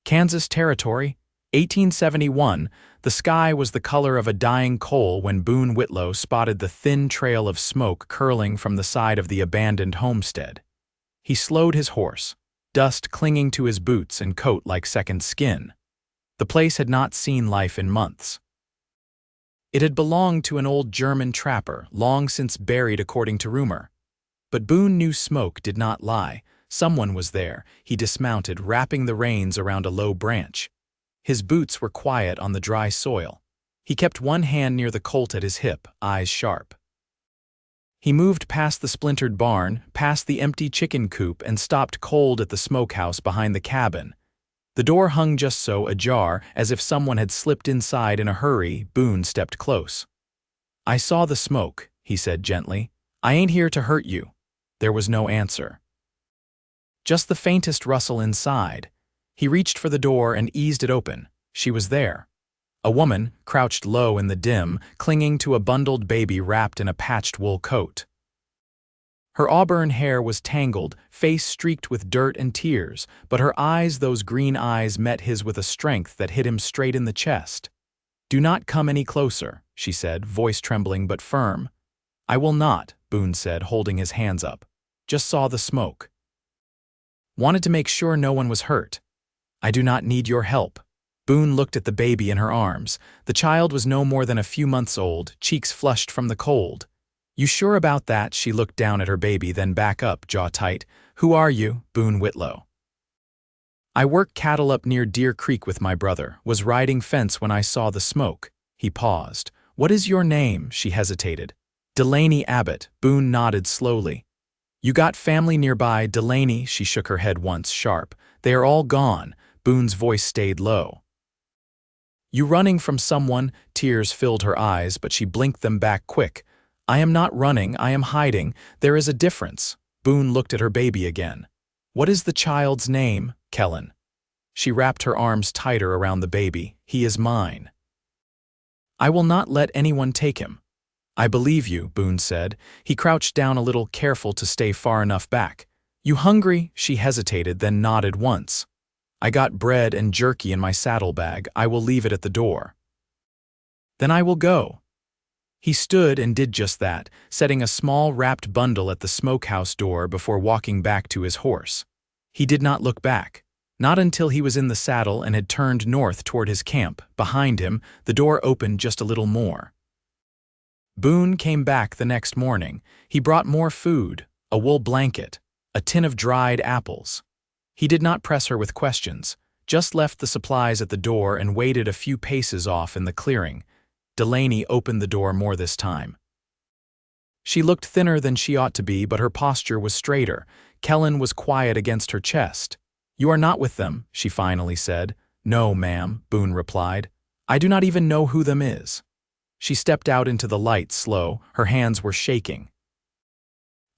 Kansas Territory, 1871, the sky was the color of a dying coal when Boone Whitlow spotted the thin trail of smoke curling from the side of the abandoned homestead. He slowed his horse, dust clinging to his boots and coat like second skin. The place had not seen life in months. It had belonged to an old German trapper, long since buried according to rumor. But Boone knew smoke did not lie. Someone was there. He dismounted, wrapping the reins around a low branch. His boots were quiet on the dry soil. He kept one hand near the colt at his hip, eyes sharp. He moved past the splintered barn, past the empty chicken coop, and stopped cold at the smokehouse behind the cabin. The door hung just so, ajar, as if someone had slipped inside in a hurry. Boone stepped close. "I saw the smoke," he said gently. "I ain't here to hurt you." There was no answer. Just the faintest rustle inside. He reached for the door and eased it open. She was there. A woman, crouched low in the dim, clinging to a bundled baby wrapped in a patched wool coat. Her auburn hair was tangled, face streaked with dirt and tears, but her eyes, those green eyes, met his with a strength that hit him straight in the chest. "Do not come any closer," she said, voice trembling but firm. "I will not," Boone said, holding his hands up. "Just saw the smoke. Wanted to make sure no one was hurt. I do not need your help." Boone looked at the baby in her arms. The child was no more than a few months old, cheeks flushed from the cold. "You sure about that?" She looked down at her baby, then back up, jaw tight. "Who are you?" "Boone Whitlow. I work cattle up near Deer Creek with my brother. Was riding fence when I saw the smoke." He paused. "What is your name?" She hesitated. "Delaney Abbott." Boone nodded slowly. "You got family nearby?" "Delaney," she shook her head once, sharp. "They are all gone." Boone's voice stayed low. "You running from someone?" Tears filled her eyes, but she blinked them back quick. "I am not running, I am hiding. There is a difference." Boone looked at her baby again. "What is the child's name?" "Kellen." She wrapped her arms tighter around the baby. "He is mine. I will not let anyone take him." "I believe you," Boone said. He crouched down a little, careful to stay far enough back. "You hungry?" She hesitated, then nodded once. "I got bread and jerky in my saddlebag. I will leave it at the door." "Then I will go." He stood and did just that, setting a small wrapped bundle at the smokehouse door before walking back to his horse. He did not look back. Not until he was in the saddle and had turned north toward his camp. Behind him, the door opened just a little more. Boone came back the next morning. He brought more food, a wool blanket, a tin of dried apples. He did not press her with questions, just left the supplies at the door and waited a few paces off in the clearing. Delaney opened the door more this time. She looked thinner than she ought to be, but her posture was straighter. Kellen was quiet against her chest. "You are not with them," she finally said. "No, ma'am," Boone replied. "I do not even know who them is." She stepped out into the light, slow. Her hands were shaking.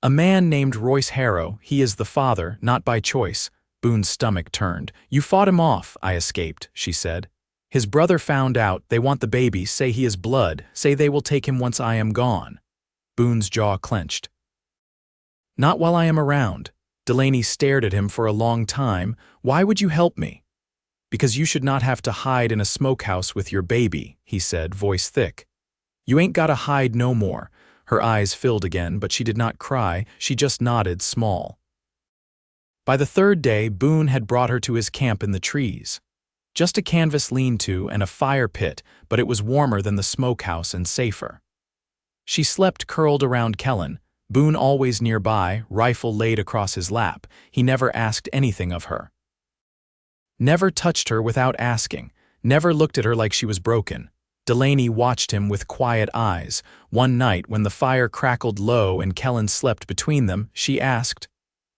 "A man named Royce Harrow. He is the father, not by choice." Boone's stomach turned. "You fought him off." "I escaped," she said. "His brother found out. They want the baby, say he is blood, say they will take him once I am gone." Boone's jaw clenched. "Not while I am around." Delaney stared at him for a long time. "Why would you help me?" "Because you should not have to hide in a smokehouse with your baby," he said, voice thick. "You ain't gotta hide no more." Her eyes filled again, but she did not cry. She just nodded, small. By the third day, Boone had brought her to his camp in the trees. Just a canvas lean-to and a fire pit, but it was warmer than the smokehouse and safer. She slept curled around Kellen, Boone always nearby, rifle laid across his lap. He never asked anything of her. Never touched her without asking, never looked at her like she was broken. Delaney watched him with quiet eyes. One night, when the fire crackled low and Kellen slept between them, she asked,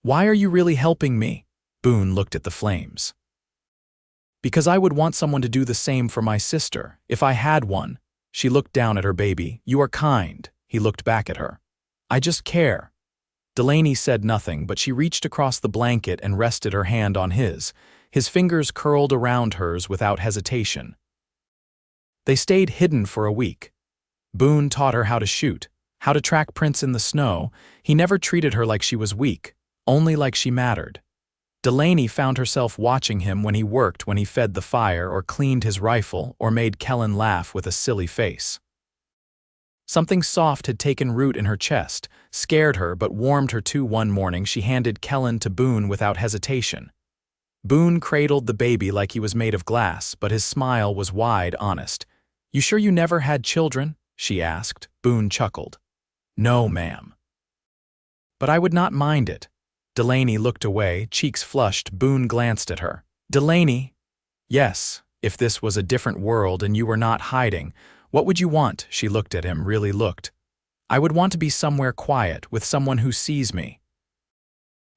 "Why are you really helping me?" Boone looked at the flames. "Because I would want someone to do the same for my sister, if I had one." She looked down at her baby. "You are kind." He looked back at her. "I just care." Delaney said nothing, but she reached across the blanket and rested her hand on his. His fingers curled around hers without hesitation. They stayed hidden for a week. Boone taught her how to shoot, how to track prints in the snow. He never treated her like she was weak, only like she mattered. Delaney found herself watching him when he fed the fire or cleaned his rifle or made Kellen laugh with a silly face. Something soft had taken root in her chest, scared her but warmed her too. One morning she handed Kellen to Boone without hesitation. Boone cradled the baby like he was made of glass, but his smile was wide, honest. "You sure you never had children?" she asked. Boone chuckled. "No, ma'am." "But I would not mind it." Delaney looked away, cheeks flushed. Boone glanced at her. "Delaney." "Yes, if this was a different world and you were not hiding. What would you want?" She looked at him, really looked. "I would want to be somewhere quiet, with someone who sees me.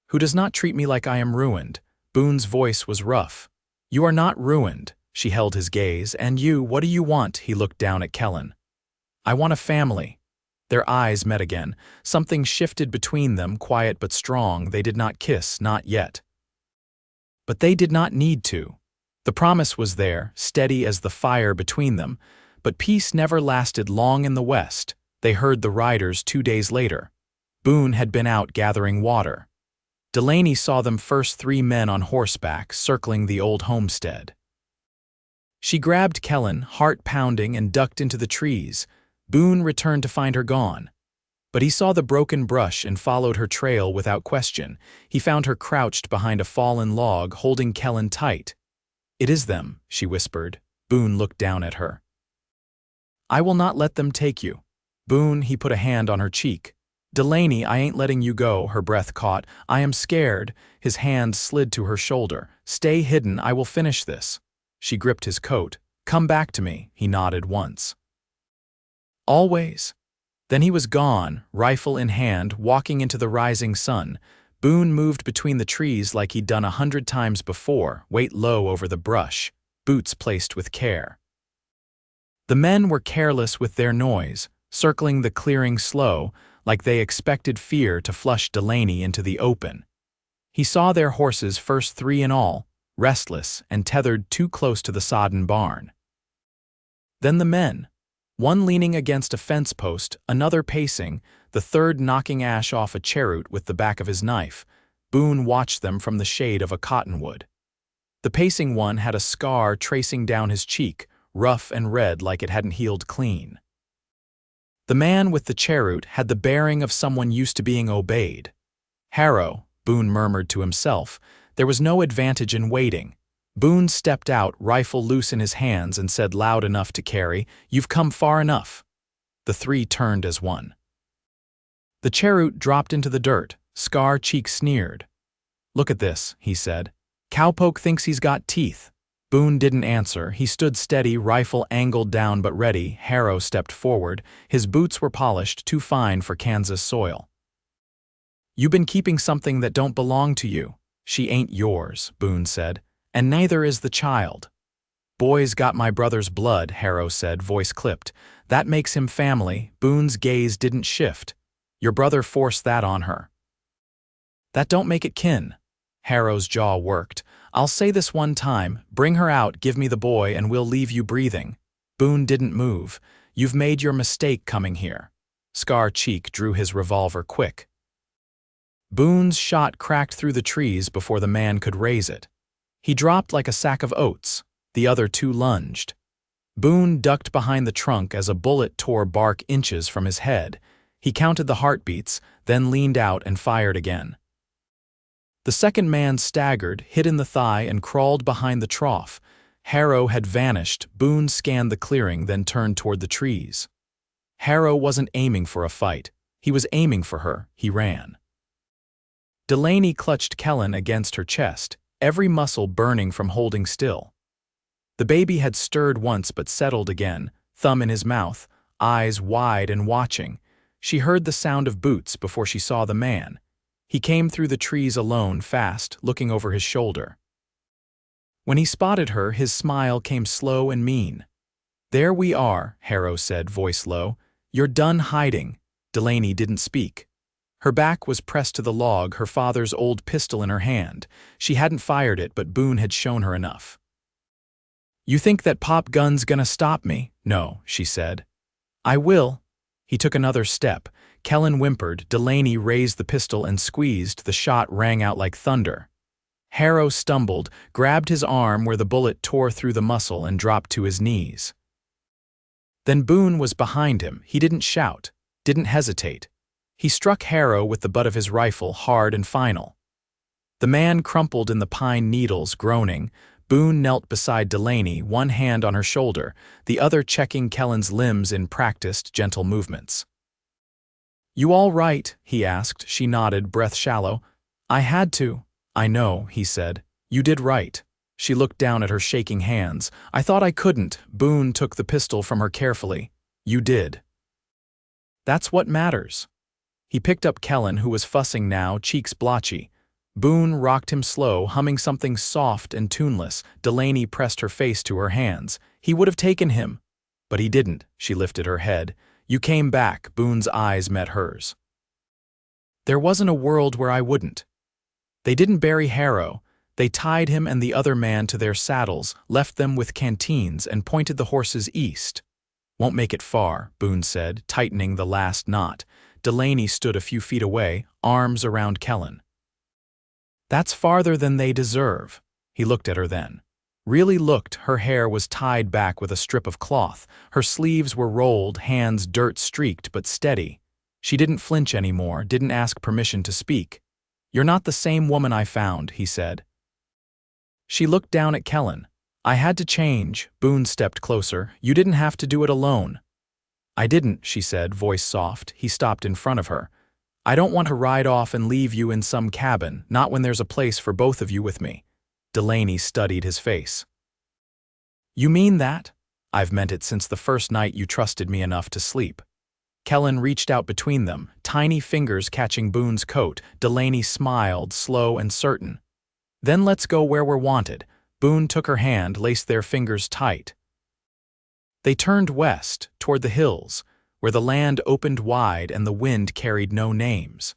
Who does not treat me like I am ruined." Boone's voice was rough. "You are not ruined." She held his gaze. "And you, what do you want?" He looked down at Kellen. "I want a family." Their eyes met again. Something shifted between them, quiet but strong. They did not kiss, not yet. But they did not need to. The promise was there, steady as the fire between them. But peace never lasted long in the West. They heard the riders 2 days later. Boone had been out gathering water. Delaney saw them first, 3 men on horseback, circling the old homestead. She grabbed Kellen, heart pounding, and ducked into the trees. Boone returned to find her gone. But he saw the broken brush and followed her trail without question. He found her crouched behind a fallen log, holding Kellen tight. "It is them," she whispered. Boone looked down at her. "I will not let them take you." "Boone," he put a hand on her cheek. "Delaney, I ain't letting you go," her breath caught. "I am scared." His hand slid to her shoulder. "Stay hidden, I will finish this." She gripped his coat. "Come back to me," he nodded once. "Always." Then he was gone, rifle in hand, walking into the rising sun. Boone moved between the trees like he'd done 100 times before, weight low over the brush, boots placed with care. The men were careless with their noise, circling the clearing slow, like they expected fear to flush Delaney into the open. He saw their horses, first 3 in all, restless and tethered too close to the sodden barn. Then the men, one leaning against a fence post, another pacing, the third knocking ash off a cheroot with the back of his knife. Boone watched them from the shade of a cottonwood. The pacing one had a scar tracing down his cheek, rough and red like it hadn't healed clean. The man with the cheroot had the bearing of someone used to being obeyed. "Harrow," Boone murmured to himself. There was no advantage in waiting. Boone stepped out, rifle loose in his hands, and said loud enough to carry, "You've come far enough." The 3 turned as one. The cheroot dropped into the dirt. Scar cheek sneered. "Look at this," he said. "Cowpoke thinks he's got teeth." Boone didn't answer. He stood steady, rifle angled down but ready. Harrow stepped forward. His boots were polished, too fine for Kansas soil. "You been keeping something that don't belong to you." "She ain't yours," Boone said. "And neither is the child." "Boy's got my brother's blood," Harrow said, voice clipped. "That makes him family." Boone's gaze didn't shift. "Your brother forced that on her." "That don't make it kin." Harrow's jaw worked. "I'll say this one time, bring her out, give me the boy, and we'll leave you breathing." Boone didn't move. "You've made your mistake coming here." Scar cheek drew his revolver quick. Boone's shot cracked through the trees before the man could raise it. He dropped like a sack of oats. The other 2 lunged. Boone ducked behind the trunk as a bullet tore bark inches from his head. He counted the heartbeats, then leaned out and fired again. The second man staggered, hit in the thigh, and crawled behind the trough. Harrow had vanished. Boone scanned the clearing, then turned toward the trees. Harrow wasn't aiming for a fight. He was aiming for her. He ran. Delaney clutched Kellen against her chest, every muscle burning from holding still. The baby had stirred once but settled again, thumb in his mouth, eyes wide and watching. She heard the sound of boots before she saw the man. He came through the trees alone, fast, looking over his shoulder. When he spotted her, his smile came slow and mean. "There we are," Harrow said, voice low. "You're done hiding." Delaney didn't speak. Her back was pressed to the log, her father's old pistol in her hand. She hadn't fired it, but Boone had shown her enough. "You think that pop gun's gonna stop me?" "No," she said. "I will." He took another step. Kellen whimpered. Delaney raised the pistol and squeezed. The shot rang out like thunder. Harrow stumbled, grabbed his arm where the bullet tore through the muscle and dropped to his knees. Then Boone was behind him. He didn't shout, didn't hesitate. He struck Harrow with the butt of his rifle hard and final. The man crumpled in the pine needles, groaning. Boone knelt beside Delaney, one hand on her shoulder, the other checking Kellen's limbs in practiced, gentle movements. "You all right?" he asked. She nodded, breath shallow. "I had to." "I know," he said. "You did right." She looked down at her shaking hands. "I thought I couldn't." Boone took the pistol from her carefully. "You did. That's what matters." He picked up Kellen, who was fussing now, cheeks blotchy. Boone rocked him slow, humming something soft and tuneless. Delaney pressed her face to her hands. "He would have taken him." "But he didn't." She lifted her head. "You came back." Boone's eyes met hers. "There wasn't a world where I wouldn't." They didn't bury Harrow. They tied him and the other man to their saddles, left them with canteens, and pointed the horses east. "Won't make it far," Boone said, tightening the last knot. Delaney stood a few feet away, arms around Kellen. "That's farther than they deserve." He looked at her then. Really looked. Her hair was tied back with a strip of cloth. Her sleeves were rolled, hands dirt-streaked but steady. She didn't flinch anymore, didn't ask permission to speak. "You're not the same woman I found," he said. She looked down at Kellen. "I had to change." Boone stepped closer. "You didn't have to do it alone." "I didn't," she said, voice soft. He stopped in front of her. "I don't want to ride off and leave you in some cabin, not when there's a place for both of you with me." Delaney studied his face. "You mean that?" "I've meant it since the first night you trusted me enough to sleep." Kellen reached out between them, tiny fingers catching Boone's coat. Delaney smiled, slow and certain. "Then let's go where we're wanted." Boone took her hand, laced their fingers tight. They turned west, toward the hills, where the land opened wide and the wind carried no names.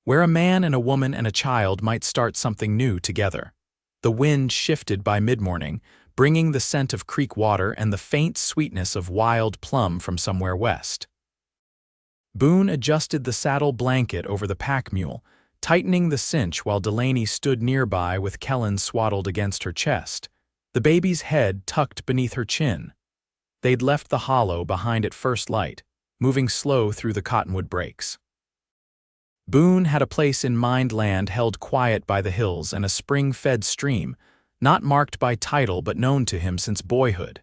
Where a man and a woman and a child might start something new together. The wind shifted by mid-morning, bringing the scent of creek water and the faint sweetness of wild plum from somewhere west. Boone adjusted the saddle blanket over the pack mule, tightening the cinch while Delaney stood nearby with Kellen swaddled against her chest, the baby's head tucked beneath her chin. They'd left the hollow behind at first light, moving slow through the cottonwood breaks. Boone had a place in mined land held quiet by the hills and a spring-fed stream, not marked by title but known to him since boyhood.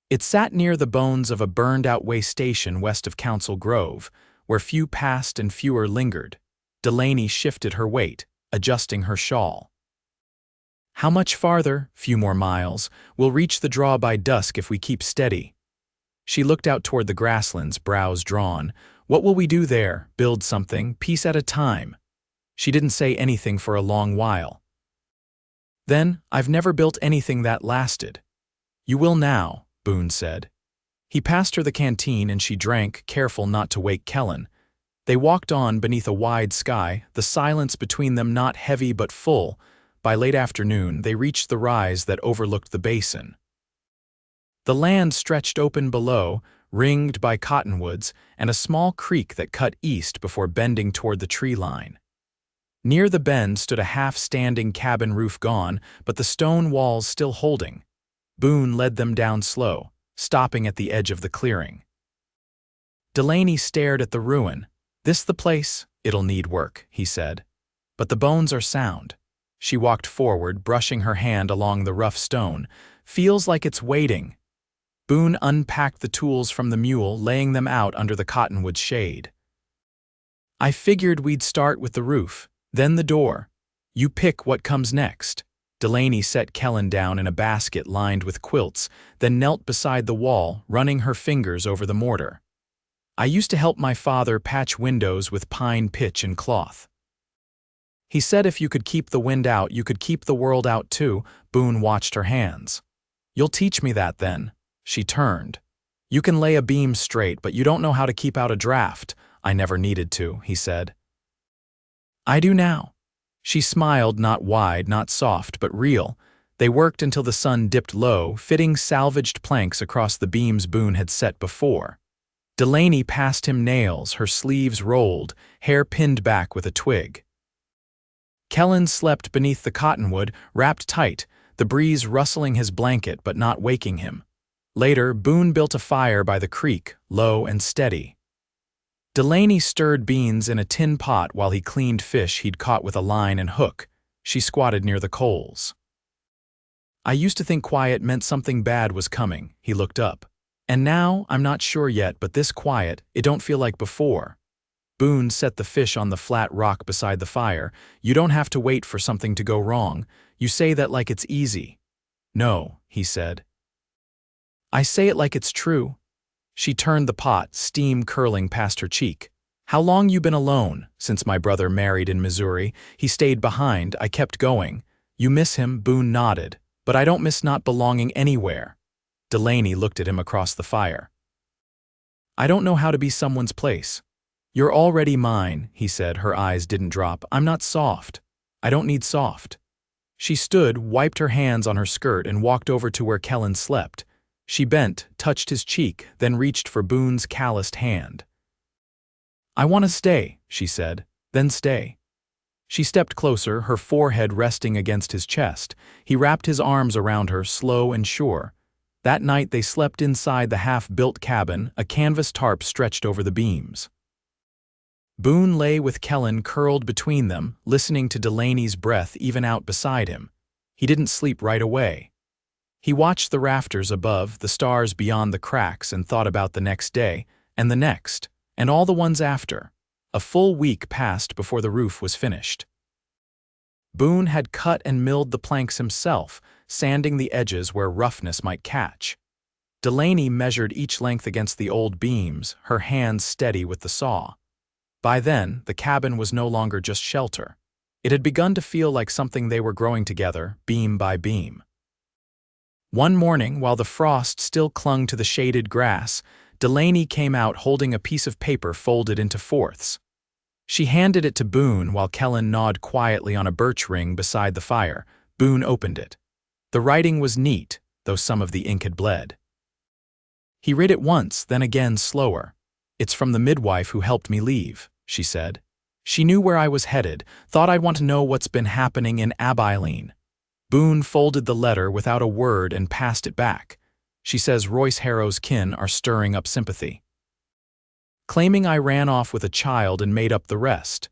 It sat near the bones of a burned-out way station west of Council Grove, where few passed and fewer lingered. Delaney shifted her weight, adjusting her shawl. "How much farther?" "Few more miles. We'll reach the draw by dusk if we keep steady." She looked out toward the grasslands, brows drawn. "What will we do there?" "Build something, piece at a time." She didn't say anything for a long while. Then, "I've never built anything that lasted." "You will now," Boone said. He passed her the canteen and she drank, careful not to wake Kellen. They walked on beneath a wide sky, the silence between them not heavy but full. By late afternoon, they reached the rise that overlooked the basin. The land stretched open below, ringed by cottonwoods, and a small creek that cut east before bending toward the tree line. Near the bend stood a half-standing cabin roof gone, but the stone walls still holding. Boone led them down slow, stopping at the edge of the clearing. Delaney stared at the ruin. "This the place?" "It'll need work," he said. "But the bones are sound." She walked forward, brushing her hand along the rough stone. "Feels like it's waiting." Boone unpacked the tools from the mule, laying them out under the cottonwood shade. "I figured we'd start with the roof, then the door. You pick what comes next." Delaney set Kellen down in a basket lined with quilts, then knelt beside the wall, running her fingers over the mortar. "I used to help my father patch windows with pine pitch and cloth. He said if you could keep the wind out, you could keep the world out too." Boone watched her hands. "You'll teach me that then." She turned. "You can lay a beam straight, but you don't know how to keep out a draft." "I never needed to," he said. "I do now." She smiled, not wide, not soft, but real. They worked until the sun dipped low, fitting salvaged planks across the beams Boone had set before. Delaney passed him nails, her sleeves rolled, hair pinned back with a twig. Kellen slept beneath the cottonwood, wrapped tight, the breeze rustling his blanket but not waking him. Later, Boone built a fire by the creek, low and steady. Delaney stirred beans in a tin pot while he cleaned fish he'd caught with a line and hook. She squatted near the coals. "I used to think quiet meant something bad was coming," he looked up. "And now, I'm not sure yet, but this quiet, it don't feel like before." Boone set the fish on the flat rock beside the fire. "You don't have to wait for something to go wrong. You say that like it's easy." "No," he said. "I say it like it's true." She turned the pot, steam curling past her cheek. "How long you been alone?" "Since my brother married in Missouri. He stayed behind, I kept going." "You miss him?" Boone nodded. "But I don't miss not belonging anywhere." Delaney looked at him across the fire. "I don't know how to be someone's place." "You're already mine," he said. Her eyes didn't drop. "I'm not soft. I don't need soft." She stood, wiped her hands on her skirt, and walked over to where Kellen slept. She bent, touched his cheek, then reached for Boone's calloused hand. "I want to stay," she said. "Then stay." She stepped closer, her forehead resting against his chest. He wrapped his arms around her, slow and sure. That night they slept inside the half-built cabin, a canvas tarp stretched over the beams. Boone lay with Kellen curled between them, listening to Delaney's breath even out beside him. He didn't sleep right away. He watched the rafters above, the stars beyond the cracks, and thought about the next day, and the next, and all the ones after. A full week passed before the roof was finished. Boone had cut and milled the planks himself, sanding the edges where roughness might catch. Delaney measured each length against the old beams, her hands steady with the saw. By then, the cabin was no longer just shelter. It had begun to feel like something they were growing together, beam by beam. One morning, while the frost still clung to the shaded grass, Delaney came out holding a piece of paper folded into fourths. She handed it to Boone while Kellen gnawed quietly on a birch ring beside the fire. Boone opened it. The writing was neat, though some of the ink had bled. He read it once, then again slower. "It's from the midwife who helped me leave," she said. "She knew where I was headed, thought I'd want to know what's been happening in Abilene." Boone folded the letter without a word and passed it back. "She says Royce Harrow's kin are stirring up sympathy, claiming I ran off with a child and made up the rest."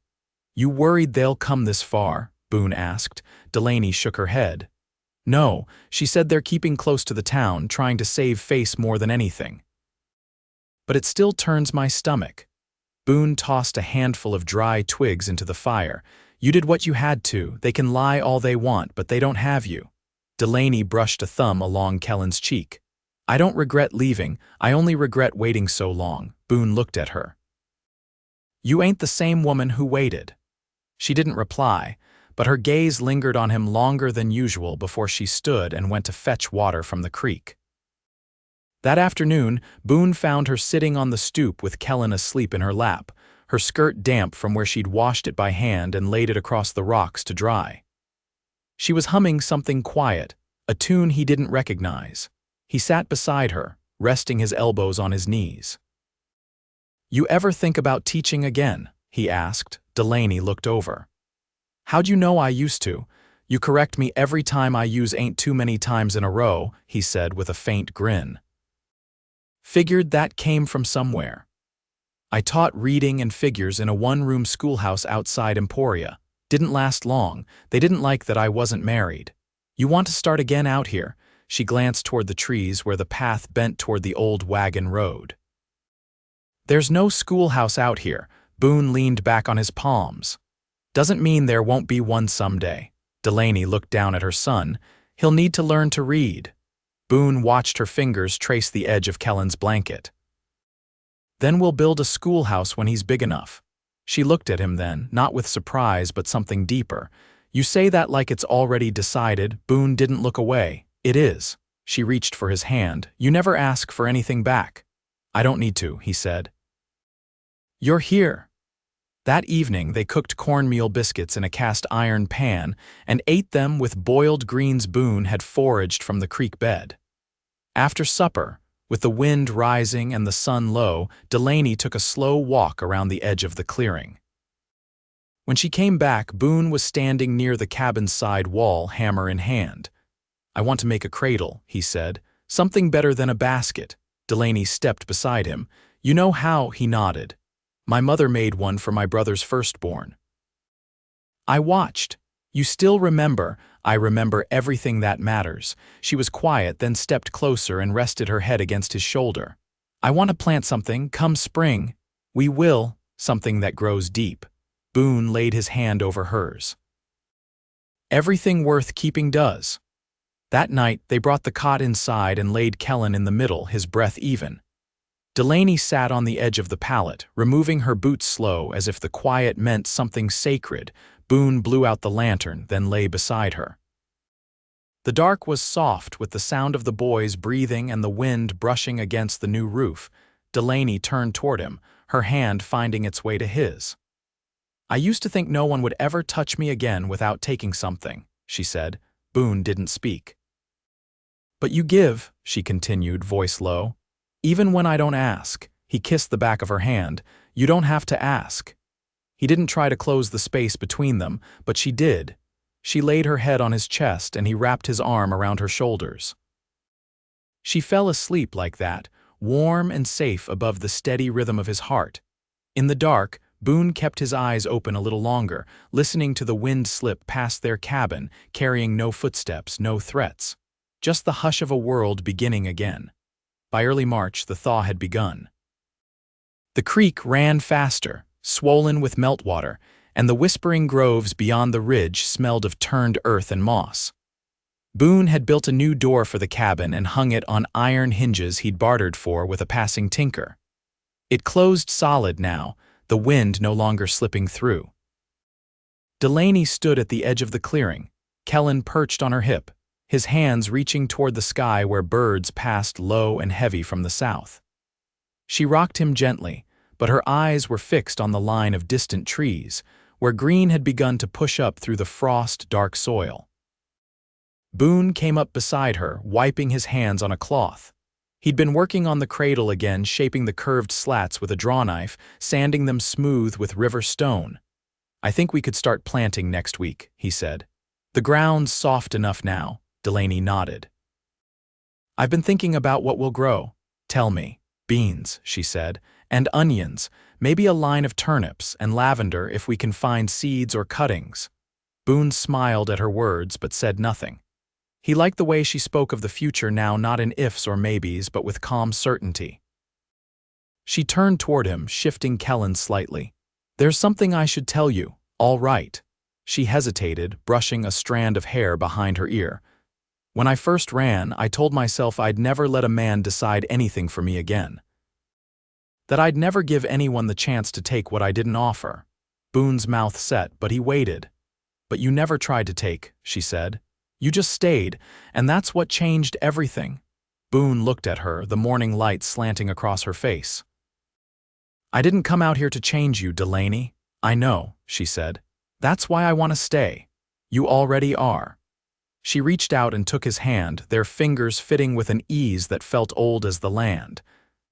"You worried they'll come this far?" Boone asked. Delaney shook her head. "No, she said they're keeping close to the town, trying to save face more than anything." "But it still turns my stomach." Boone tossed a handful of dry twigs into the fire. "You did what you had to. They can lie all they want, but they don't have you." Delaney brushed a thumb along Kellen's cheek. "I don't regret leaving. I only regret waiting so long." Boone looked at her. "You ain't the same woman who waited." She didn't reply, but her gaze lingered on him longer than usual before she stood and went to fetch water from the creek. That afternoon, Boone found her sitting on the stoop with Kellen asleep in her lap, her skirt damp from where she'd washed it by hand and laid it across the rocks to dry. She was humming something quiet, a tune he didn't recognize. He sat beside her, resting his elbows on his knees. "You ever think about teaching again?" he asked. Delaney looked over. "How'd you know I used to? You correct me every time I use 'ain't' too many times in a row," he said with a faint grin. "Figured that came from somewhere. I taught reading and figures in a one-room schoolhouse outside Emporia. Didn't last long. They didn't like that I wasn't married. You want to start again out here?" She glanced toward the trees where the path bent toward the old wagon road. "There's no schoolhouse out here." Boone leaned back on his palms. "Doesn't mean there won't be one someday." Delaney looked down at her son. "He'll need to learn to read." Boone watched her fingers trace the edge of Kellen's blanket. "Then we'll build a schoolhouse when he's big enough." She looked at him then, not with surprise but something deeper. "You say that like it's already decided." Boone didn't look away. "It is." She reached for his hand. "You never ask for anything back." "I don't need to," he said. "You're here." That evening they cooked cornmeal biscuits in a cast-iron pan and ate them with boiled greens Boone had foraged from the creek bed. After supper, with the wind rising and the sun low, Delaney took a slow walk around the edge of the clearing. When she came back, Boone was standing near the cabin's side wall, hammer in hand. "I want to make a cradle," he said. "Something better than a basket." Delaney stepped beside him. "You know how?" He nodded. "My mother made one for my brother's firstborn." I watched. "You still remember?" "I remember everything that matters." She was quiet, then stepped closer and rested her head against his shoulder. "I want to plant something, come spring." "We will, something that grows deep." Boone laid his hand over hers. "Everything worth keeping does." That night, they brought the cot inside and laid Kellen in the middle, his breath even. Delaney sat on the edge of the pallet, removing her boots slow as if the quiet meant something sacred. Boone blew out the lantern, then lay beside her. The dark was soft with the sound of the boys breathing and the wind brushing against the new roof. Delaney turned toward him, her hand finding its way to his. "I used to think no one would ever touch me again without taking something," she said. Boone didn't speak. "But you give," she continued, voice low. "Even when I don't ask." He kissed the back of her hand. "You don't have to ask." He didn't try to close the space between them, but she did. She laid her head on his chest and he wrapped his arm around her shoulders. She fell asleep like that, warm and safe above the steady rhythm of his heart. In the dark, Boone kept his eyes open a little longer, listening to the wind slip past their cabin, carrying no footsteps, no threats. Just the hush of a world beginning again. By early March, the thaw had begun. The creek ran faster, swollen with meltwater, and the whispering groves beyond the ridge smelled of turned earth and moss. Boone had built a new door for the cabin and hung it on iron hinges he'd bartered for with a passing tinker. It closed solid now, the wind no longer slipping through. Delaney stood at the edge of the clearing, Kellen perched on her hip, his hands reaching toward the sky where birds passed low and heavy from the south. She rocked him gently, but her eyes were fixed on the line of distant trees, where green had begun to push up through the frost-dark soil. Boone came up beside her, wiping his hands on a cloth. He'd been working on the cradle again, shaping the curved slats with a drawknife, sanding them smooth with river stone. "I think we could start planting next week," he said. "The ground's soft enough now." Delaney nodded. "I've been thinking about what we'll grow." "Tell me." "Beans," she said, "and onions, maybe a line of turnips, and lavender if we can find seeds or cuttings." Boone smiled at her words but said nothing. He liked the way she spoke of the future now, not in ifs or maybes, but with calm certainty. She turned toward him, shifting Kellen slightly. "There's something I should tell you." "All right." She hesitated, brushing a strand of hair behind her ear. "When I first ran, I told myself I'd never let a man decide anything for me again. That I'd never give anyone the chance to take what I didn't offer." Boone's mouth set, but he waited. "But you never tried to take," she said. "You just stayed, and that's what changed everything." Boone looked at her, the morning light slanting across her face. "I didn't come out here to change you, Delaney." "I know," she said. "That's why I want to stay." "You already are." She reached out and took his hand, their fingers fitting with an ease that felt old as the land.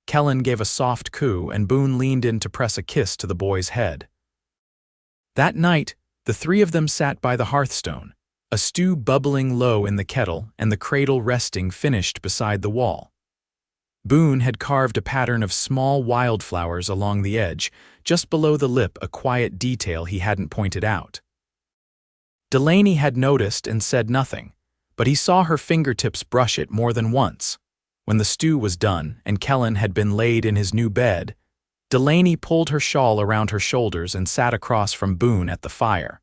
Kellen gave a soft coo, and Boone leaned in to press a kiss to the boy's head. That night, the three of them sat by the hearthstone, a stew bubbling low in the kettle and the cradle resting finished beside the wall. Boone had carved a pattern of small wildflowers along the edge, just below the lip, a quiet detail he hadn't pointed out. Delaney had noticed and said nothing, but he saw her fingertips brush it more than once. When the stew was done and Kellen had been laid in his new bed, Delaney pulled her shawl around her shoulders and sat across from Boone at the fire.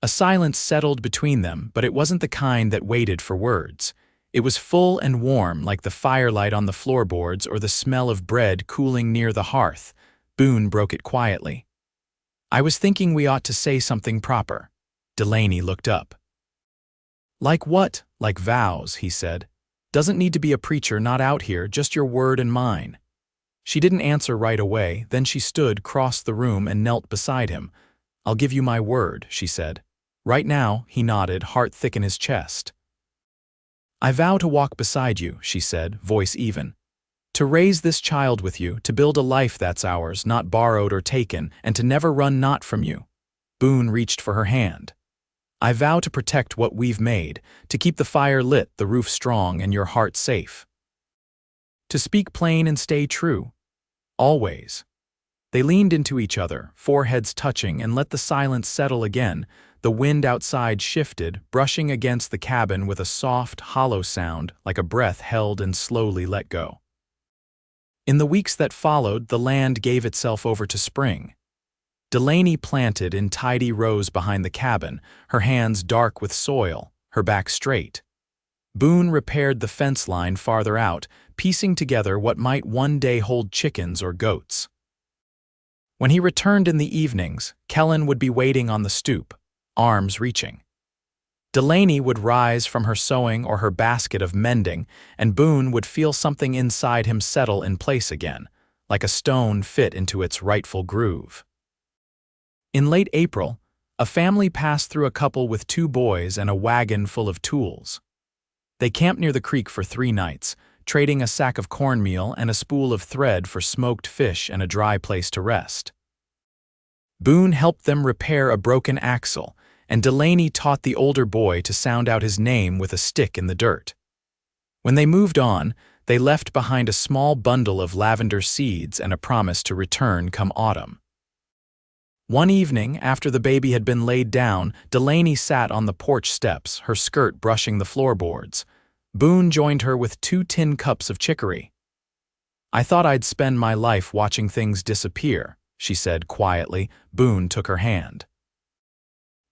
A silence settled between them, but it wasn't the kind that waited for words. It was full and warm, like the firelight on the floorboards or the smell of bread cooling near the hearth. Boone broke it quietly. "I was thinking we ought to say something proper." Delaney looked up. "Like what?" "Like vows," he said. "Doesn't need to be a preacher, not out here, just your word and mine." She didn't answer right away, then she stood, crossed the room, and knelt beside him. "I'll give you my word," she said. "Right now," he nodded, heart thick in his chest. "I vow to walk beside you," she said, voice even. "To raise this child with you, to build a life that's ours, not borrowed or taken, and to never run not from you." Boone reached for her hand. "I vow to protect what we've made, to keep the fire lit, the roof strong, and your heart safe. To speak plain and stay true. Always." They leaned into each other, foreheads touching, and let the silence settle again. The wind outside shifted, brushing against the cabin with a soft, hollow sound, like a breath held and slowly let go. In the weeks that followed, the land gave itself over to spring. Delaney planted in tidy rows behind the cabin, her hands dark with soil, her back straight. Boone repaired the fence line farther out, piecing together what might one day hold chickens or goats. When he returned in the evenings, Kellen would be waiting on the stoop, arms reaching. Delaney would rise from her sewing or her basket of mending, and Boone would feel something inside him settle in place again, like a stone fit into its rightful groove. In late April, a family passed through a couple with 2 boys and a wagon full of tools. They camped near the creek for 3 nights, trading a sack of cornmeal and a spool of thread for smoked fish and a dry place to rest. Boone helped them repair a broken axle, and Delaney taught the older boy to sound out his name with a stick in the dirt. When they moved on, they left behind a small bundle of lavender seeds and a promise to return come autumn. One evening, after the baby had been laid down, Delaney sat on the porch steps, her skirt brushing the floorboards. Boone joined her with 2 tin cups of chicory. "I thought I'd spend my life watching things disappear," she said quietly. Boone took her hand.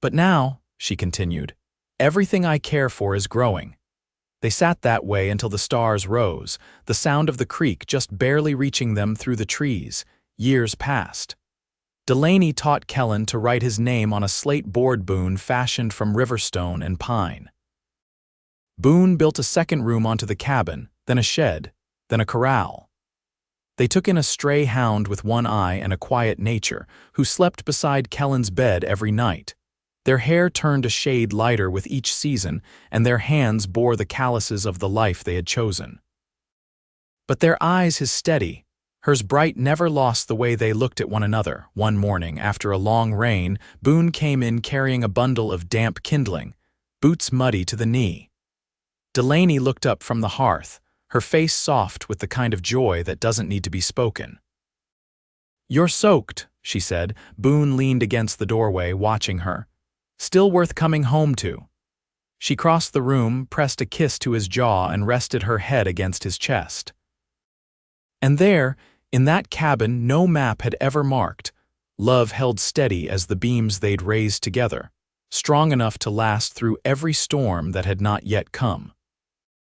"But now," she continued, "everything I care for is growing." They sat that way until the stars rose, the sound of the creek just barely reaching them through the trees. Years passed. Delaney taught Kellen to write his name on a slate board Boone fashioned from river stone and pine. Boone built a second room onto the cabin, then a shed, then a corral. They took in a stray hound with one eye and a quiet nature, who slept beside Kellen's bed every night. Their hair turned a shade lighter with each season, and their hands bore the calluses of the life they had chosen. But their eyes, his steady, hers bright, never lost the way they looked at one another. One morning, after a long rain, Boone came in carrying a bundle of damp kindling, boots muddy to the knee. Delaney looked up from the hearth, her face soft with the kind of joy that doesn't need to be spoken. "You're soaked," she said. Boone leaned against the doorway, watching her. "Still worth coming home to." She crossed the room, pressed a kiss to his jaw, and rested her head against his chest. And there, in that cabin no map had ever marked, love held steady as the beams they'd raised together, strong enough to last through every storm that had not yet come.